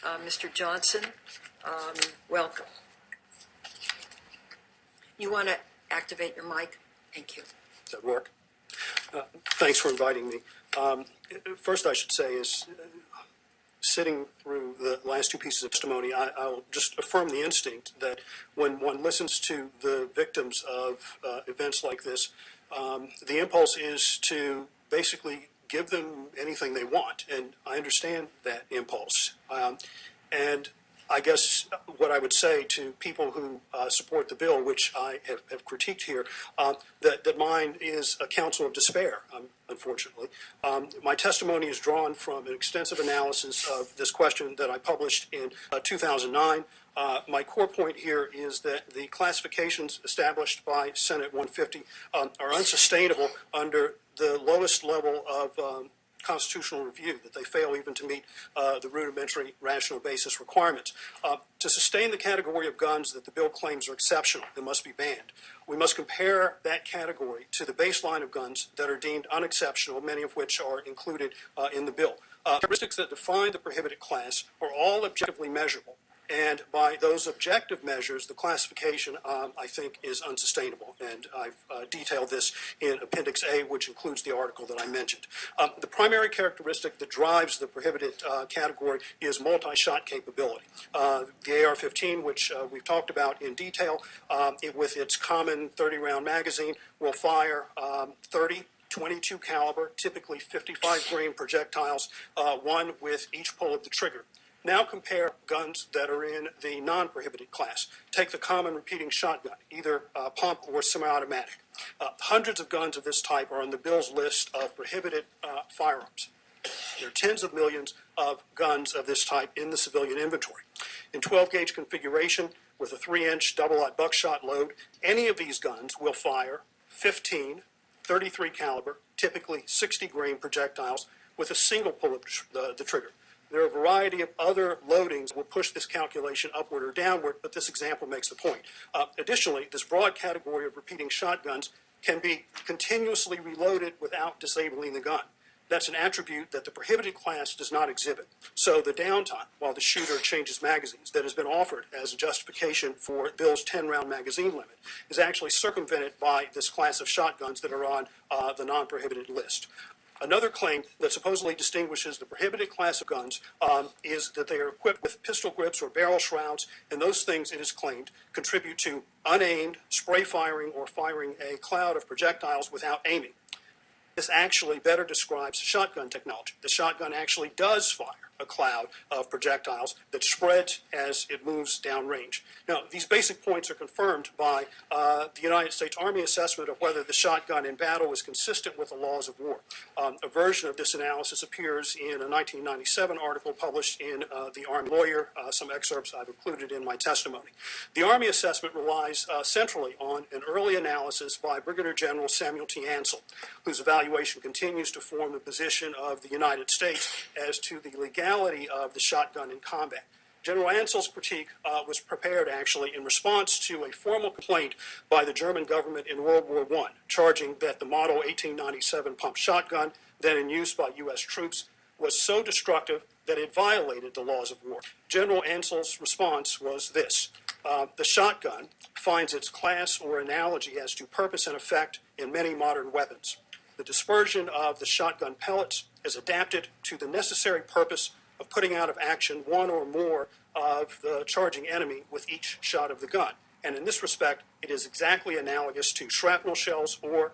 Mr. Johnson, welcome. You want to activate your mic? Thank you. Does that work? Thanks for inviting me. First, I should say is, sitting through the last two pieces of testimony, I'll just affirm the instinct that when one listens to the victims of events like this, the impulse is to basically give them anything they want, and I understand that impulse. And I guess what I would say to people who support the bill, which I have critiqued here, that mine is a counsel of despair, unfortunately. My testimony is drawn from an extensive analysis of this question that I published in 2009. My core point here is that the classifications established by Senate 150 are unsustainable under the lowest level of constitutional review, that they fail even to meet the rudimentary rational basis requirements. To sustain the category of guns that the bill claims are exceptional and must be banned, we must compare that category to the baseline of guns that are deemed unexceptional, many of which are included in the bill. Characteristics that define the prohibited class are all objectively measurable. And by those objective measures, the classification, I think, is unsustainable. And I've detailed this in Appendix A, which includes the article that I mentioned. The primary characteristic that drives the prohibited category is multi-shot capability. The AR-15, which we've talked about in detail, with its common 30-round magazine, will fire 30 .22 caliber, typically 55-grain projectiles, one with each pull of the trigger. Now compare guns that are in the non-prohibited class. Take the common repeating shotgun, either pump or semi-automatic. Hundreds of guns of this type are on the bill's list of prohibited firearms. There are tens of millions of guns of this type in the civilian inventory. In 12-gauge configuration with a 3-inch double-aught buckshot load, any of these guns will fire 15 .33 caliber, typically 60-grain projectiles with a single pull of the trigger. There are a variety of other loadings that will push this calculation upward or downward, but this example makes the point. Additionally, this broad category of repeating shotguns can be continuously reloaded without disabling the gun. That's an attribute that the prohibited class does not exhibit. So the downtime while the shooter changes magazines that has been offered as a justification for Bill's 10-round magazine limit is actually circumvented by this class of shotguns that are on the non-prohibited list. Another claim that supposedly distinguishes the prohibited class of guns is that they are equipped with pistol grips or barrel shrouds, and those things, it is claimed, contribute to unaimed spray firing or firing a cloud of projectiles without aiming. This actually better describes shotgun technology. The shotgun actually does fire a cloud of projectiles that spreads as it moves downrange. Now, these basic points are confirmed by the United States Army assessment of whether the shotgun in battle is consistent with the laws of war. A version of this analysis appears in a 1997 article published in the Army Lawyer. Some excerpts I've included in my testimony. The Army assessment relies centrally on an early analysis by Brigadier General Samuel T. Ansel, whose evaluation continues to form the position of the United States as to the legality of the shotgun in combat. General Ansel's critique was prepared actually in response to a formal complaint by the German government in World War I, charging that the Model 1897 pump shotgun, then in use by U.S. troops, was so destructive that it violated the laws of war. General Ansel's response was this: the shotgun finds its class or analogy as to purpose and effect in many modern weapons. The dispersion of the shotgun pellets is adapted to the necessary purpose of putting out of action one or more of the charging enemy with each shot of the gun. And in this respect, it is exactly analogous to shrapnel shells or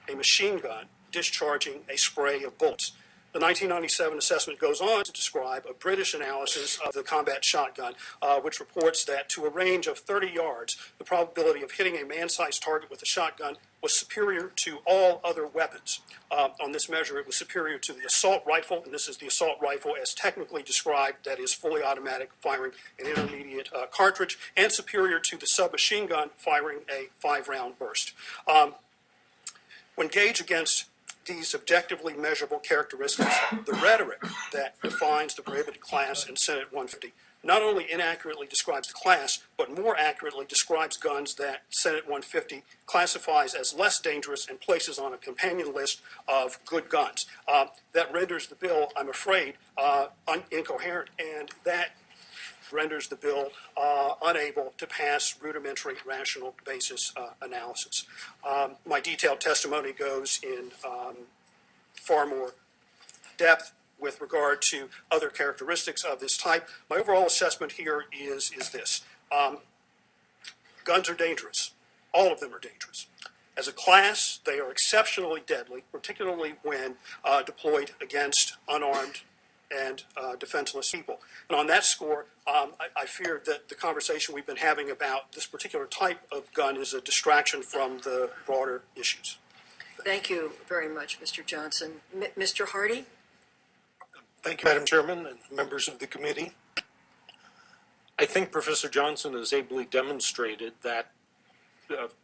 a machine gun discharging a spray of bullets. The 1997 assessment goes on to describe a British analysis of the combat shotgun, which reports that to a range of 30 yards, the probability of hitting a man-sized target with a shotgun was superior to all other weapons. On this measure, it was superior to the assault rifle, and this is the assault rifle as technically described, that is fully automatic, firing an intermediate cartridge, and superior to the submachine gun, firing a 5-round burst. When gauged against these objectively measurable characteristics, the rhetoric that defines the prohibited class in Senate 150 not only inaccurately describes the class, but more accurately describes guns that Senate 150 classifies as less dangerous and places on a companion list of good guns. That renders the bill, I'm afraid, incoherent, and that renders the bill unable to pass rudimentary rational basis analysis. My detailed testimony goes in far more depth with regard to other characteristics of this type. My overall assessment here is this. Guns are dangerous. All of them are dangerous. As a class, they are exceptionally deadly, particularly when deployed against unarmed and defenseless people. And on that score, I fear that the conversation we've been having about this particular type of gun is a distraction from the broader issues. Thank you very much, Mr. Johnson. Mr. Hardy? Thank you, Madam Chairman and members of the committee. I think Professor Johnson has ably demonstrated that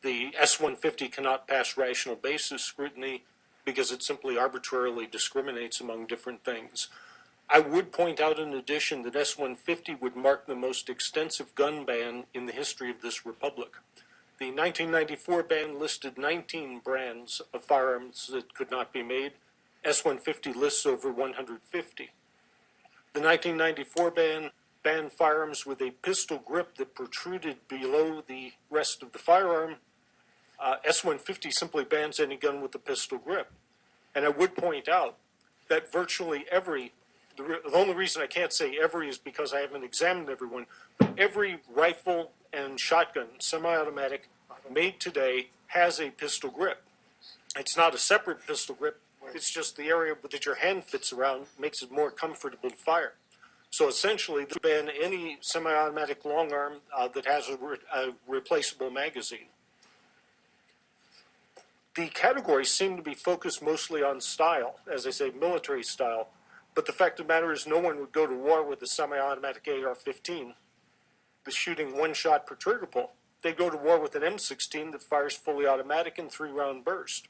the S-150 cannot pass rational basis scrutiny because it simply arbitrarily discriminates among different things. I would point out in addition that S-150 would mark the most extensive gun ban in the history of this republic. The 1994 ban listed 19 brands of firearms that could not be made. S-150 lists over 150. The 1994 ban banned firearms with a pistol grip that protruded below the rest of the firearm. S-150 simply bans any gun with a pistol grip. And I would point out that virtually every, the only reason I can't say every is because I haven't examined everyone, but every rifle and shotgun, semi-automatic, made today has a pistol grip. It's not a separate pistol grip, it's just the area that your hand fits around makes it more comfortable to fire. So essentially, they ban any semi-automatic long arm that has a replaceable magazine. The categories seem to be focused mostly on style, as I say, military style, but the fact of the matter is no one would go to war with a semi-automatic AR-15 that's shooting one shot per trigger pull. They'd go to war with an M16 that fires fully automatic in 3-round burst.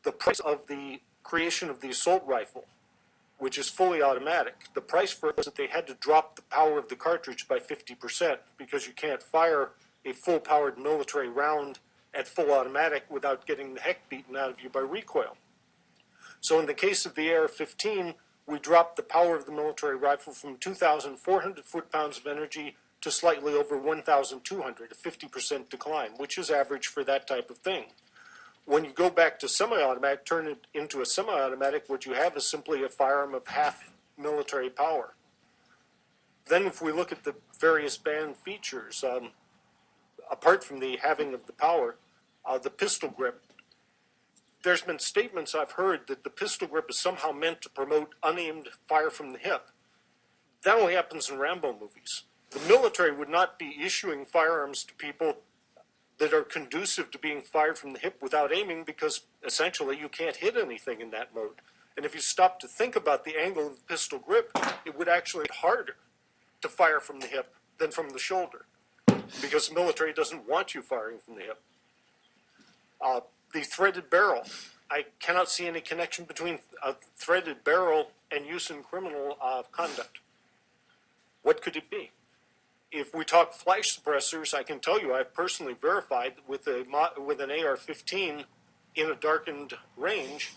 The price of the creation of the assault rifle, which is fully automatic, the price for it was that they had to drop the power of the cartridge by 50% because you can't fire a full-powered military round at full automatic without getting the heck beaten out of you by recoil. So in the case of the AR-15, we dropped the power of the military rifle from 2,400 foot-pounds of energy to slightly over 1,200, a 50% decline, which is average for that type of thing. When you go back to semi-automatic, turn it into a semi-automatic, what you have is simply a firearm of half military power. Then if we look at the various banned features, apart from the having of the power, the pistol grip, there's been statements I've heard that the pistol grip is somehow meant to promote unaimed fire from the hip. That only happens in Rambo movies. The military would not be issuing firearms to people that are conducive to being fired from the hip without aiming because essentially you can't hit anything in that mode. And if you stop to think about the angle of the pistol grip, it would actually be harder to fire from the hip than from the shoulder because the military doesn't want you firing from the hip. The threaded barrel, I cannot see any connection between a threaded barrel and use in criminal conduct. What could it be? If we talk flash suppressors, I can tell you I've personally verified with an AR-15 in a darkened range,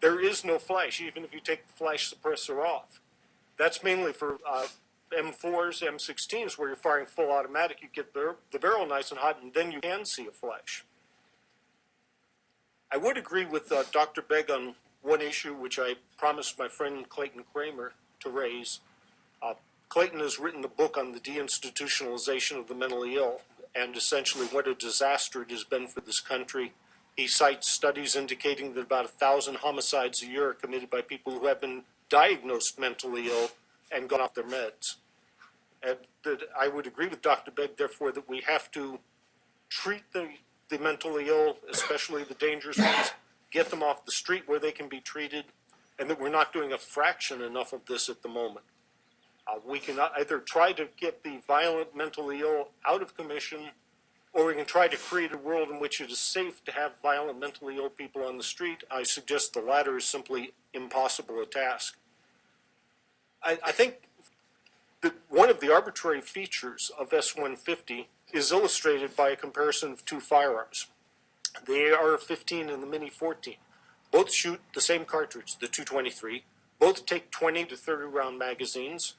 there is no flash, even if you take the flash suppressor off. That's mainly for M4s, M16s, where you're firing full automatic. You get the barrel nice and hot, and then you can see a flash. I would agree with Dr. Begg on one issue, which I promised my friend Clayton Kramer to raise. Clayton has written a book on the deinstitutionalization of the mentally ill and essentially what a disaster it has been for this country. He cites studies indicating that about 1,000 homicides a year are committed by people who have been diagnosed mentally ill and gone off their meds. And that I would agree with Dr. Begg, therefore, that we have to treat the mentally ill, especially the dangerous ones, get them off the street where they can be treated, and that we're not doing a fraction enough of this at the moment. We can either try to get the violent mentally ill out of commission, or we can try to create a world in which it is safe to have violent mentally ill people on the street. I suggest the latter is simply impossible a task. I think that one of the arbitrary features of S-150 is illustrated by a comparison of two firearms, the AR-15 and the Mini-14. Both shoot the same cartridge, the .223. Both take 20 to 30 round magazines.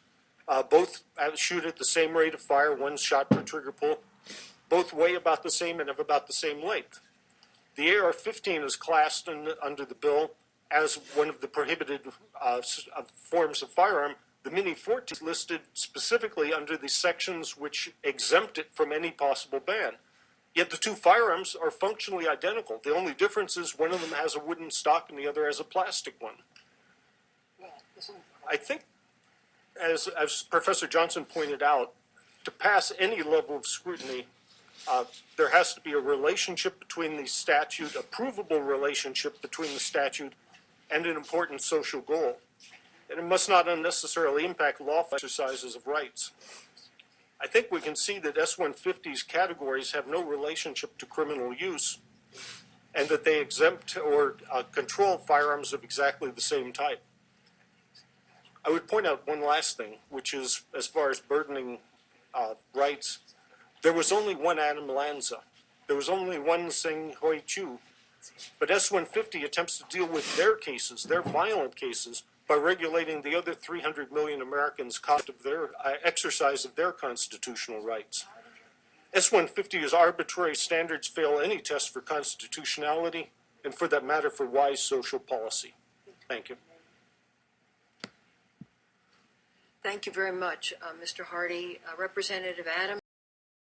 Both shoot at the same rate of fire, one shot per trigger pull. Both weigh about the same and have about the same length. The AR-15 is classed under the bill as one of the prohibited forms of firearm. The Mini-14 is listed specifically under the sections which exempt it from any possible ban. Yet the two firearms are functionally identical. The only difference is one of them has a wooden stock and the other has a plastic one. I think, as Professor Johnson pointed out, to pass any level of scrutiny, there has to be a relationship between the statute, a provable relationship between the statute and an important social goal. And it must not unnecessarily impact lawful exercises of rights. I think we can see that S-150's categories have no relationship to criminal use, and that they exempt or control firearms of exactly the same type. I would point out one last thing, which is, as far as burdening rights, there was only one Adam Lanza. There was only one Seng Hoi Chu. But S-150 attempts to deal with their cases, their violent cases, by regulating the other 300 million Americans' cost of their exercise of their constitutional rights. S-150's arbitrary standards fail any test for constitutionality, and for that matter, for wise social policy. Thank you. Thank you very much, Mr. Hardy. Representative Adams.